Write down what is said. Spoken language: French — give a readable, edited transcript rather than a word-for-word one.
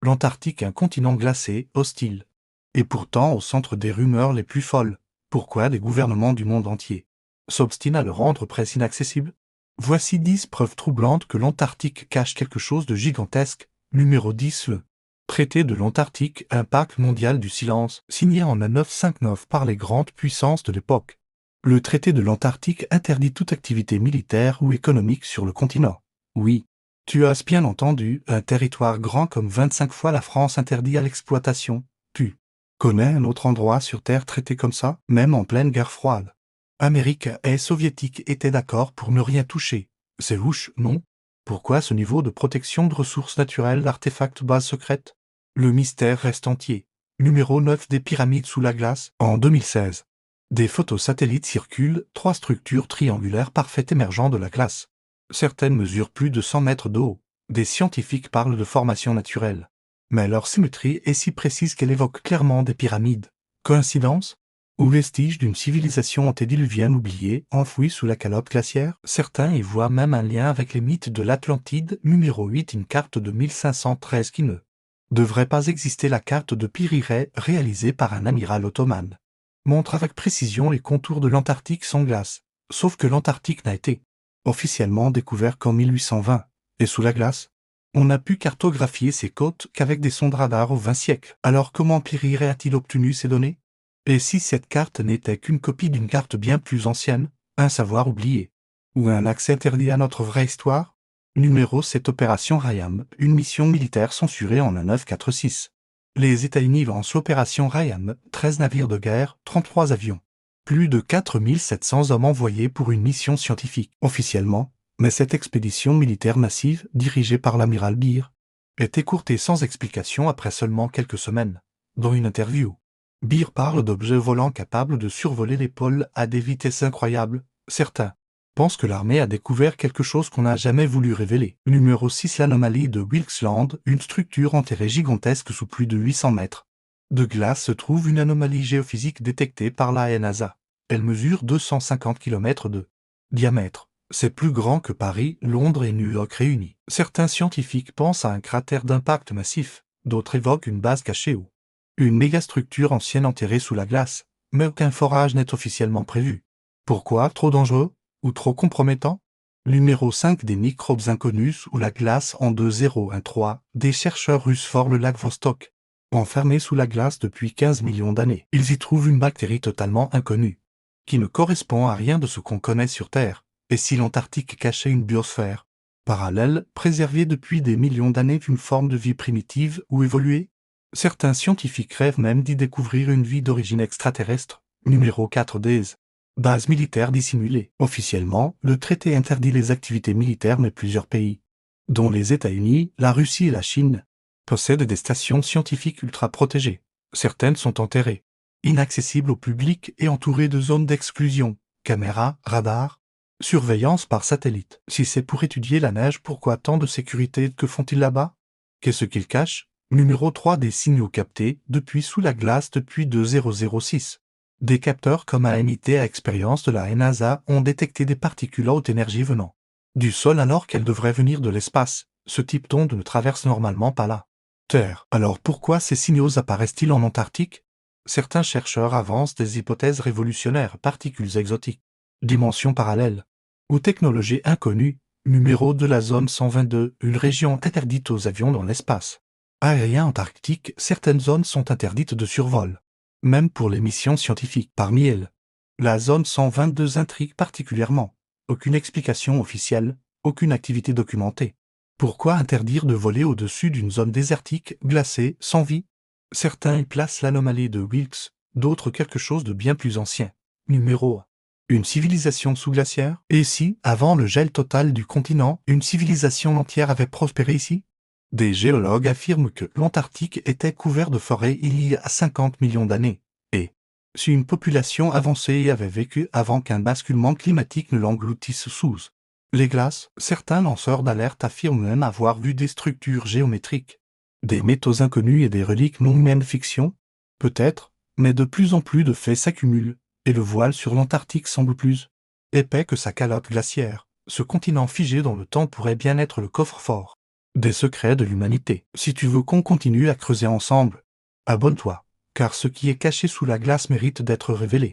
L'Antarctique un continent glacé, hostile. Et pourtant au centre des rumeurs les plus folles. Pourquoi des gouvernements du monde entier s'obstinent à le rendre presque inaccessible? Voici 10 preuves troublantes que l'Antarctique cache quelque chose de gigantesque. Numéro 10. Le traité de l'Antarctique, un pacte mondial du silence, signé en 1959 par les grandes puissances de l'époque. Le traité de l'Antarctique interdit toute activité militaire ou économique sur le continent. Oui. Tu as bien entendu, un territoire grand comme 25 fois la France interdit à l'exploitation. Tu connais un autre endroit sur Terre traité comme ça, même en pleine guerre froide? Amérique et Soviétique étaient d'accord pour ne rien toucher. C'est louche, non? Pourquoi ce niveau de protection de ressources naturelles, d'artefacts, bases secrètes? Le mystère reste entier. Numéro 9 des pyramides sous la glace, en 2016. Des photos satellites circulent, 3 structures triangulaires parfaites émergeant de la glace. Certaines mesurent plus de 100 mètres de haut. Des scientifiques parlent de formation naturelle. Mais leur symétrie est si précise qu'elle évoque clairement des pyramides. Coïncidence? Ou vestiges d'une civilisation antédiluvienne oubliée, enfouie sous la calotte glaciaire? Certains y voient même un lien avec les mythes de l'Atlantide, numéro 8, une carte de 1513 qui ne devrait pas exister. La carte de Piriret, réalisée par un amiral ottoman, montre avec précision les contours de l'Antarctique sans glace. Sauf que l'Antarctique n'a été officiellement découvert qu'en 1820, et sous la glace, on n'a pu cartographier ses côtes qu'avec des sondes radars au XXe siècle. Alors comment Piriret a-t-il obtenu ces données? Et si cette carte n'était qu'une copie d'une carte bien plus ancienne, un savoir oublié, ou un accès interdit à notre vraie histoire? Numéro 7 Opération Rayam, une mission militaire censurée en 1946. Les États-Unis lancent l'opération Rayam, 13 navires de guerre, 33 avions. Plus de 4700 hommes envoyés pour une mission scientifique, officiellement, mais cette expédition militaire massive, dirigée par l'amiral Beer, est écourtée sans explication après seulement quelques semaines. Dans une interview, Beer parle d'objets volants capables de survoler les pôles à des vitesses incroyables. Certains pensent que l'armée a découvert quelque chose qu'on n'a jamais voulu révéler. Numéro 6 L'anomalie de Wilkes Land, une structure enterrée gigantesque sous plus de 800 mètres de glace se trouve une anomalie géophysique détectée par la NASA. Elle mesure 250 km de diamètre. C'est plus grand que Paris, Londres et New York réunis. Certains scientifiques pensent à un cratère d'impact massif, d'autres évoquent une base cachée ou une mégastructure ancienne enterrée sous la glace, mais aucun forage n'est officiellement prévu. Pourquoi? Trop dangereux? Ou trop compromettant? Numéro 5 Des microbes inconnus sous la glace en 2013, des chercheurs russes forent le lac Vostok, enfermé sous la glace depuis 15 millions d'années. Ils y trouvent une bactérie totalement inconnue, qui ne correspond à rien de ce qu'on connaît sur Terre. Et si l'Antarctique cachait une biosphère parallèle, préservée depuis des millions d'années d'une forme de vie primitive ou évoluée? Certains scientifiques rêvent même d'y découvrir une vie d'origine extraterrestre. Numéro 4 Des bases militaires dissimulées. Officiellement, le traité interdit les activités militaires, mais plusieurs pays, dont les États-Unis, la Russie et la Chine, possèdent des stations scientifiques ultra protégées. Certaines sont enterrées, inaccessibles au public et entourées de zones d'exclusion, caméras, radars, surveillance par satellite. Si c'est pour étudier la neige, pourquoi tant de sécurité? Que font-ils là-bas? Qu'est-ce qu'ils cachent? Numéro 3 Des signaux captés depuis sous la glace depuis 2006. Des capteurs comme AMIT à expérience de la NASA ont détecté des particules à haute énergie venant du sol alors qu'elles devraient venir de l'espace. Ce type d'onde ne traverse normalement pas la Terre. Alors pourquoi ces signaux apparaissent-ils en Antarctique? Certains chercheurs avancent des hypothèses révolutionnaires: particules exotiques, dimensions parallèles, ou technologies inconnues. Numéro de la zone 122, une région interdite aux avions dans l'espace aérien antarctique. Certaines zones sont interdites de survol, même pour les missions scientifiques. Parmi elles, la zone 122 intrigue particulièrement. Aucune explication officielle, aucune activité documentée. Pourquoi interdire de voler au-dessus d'une zone désertique, glacée, sans vie? Certains y placent l'anomalie de Wilkes, d'autres quelque chose de bien plus ancien. Numéro 1. Une civilisation sous-glaciaire? Et si, avant le gel total du continent, une civilisation entière avait prospéré ici? Des géologues affirment que l'Antarctique était couvert de forêts il y a 50 millions d'années. Et si une population avancée y avait vécu avant qu'un basculement climatique ne l'engloutisse sous les glaces, certains lanceurs d'alerte affirment même avoir vu des structures géométriques, des métaux inconnus et des reliques non humaines. Fiction? Peut-être, mais de plus en plus de faits s'accumulent, et le voile sur l'Antarctique semble plus épais que sa calotte glaciaire. Ce continent figé dans le temps pourrait bien être le coffre-fort Des secrets de l'humanité. Si tu veux qu'on continue à creuser ensemble, abonne-toi, car ce qui est caché sous la glace mérite d'être révélé.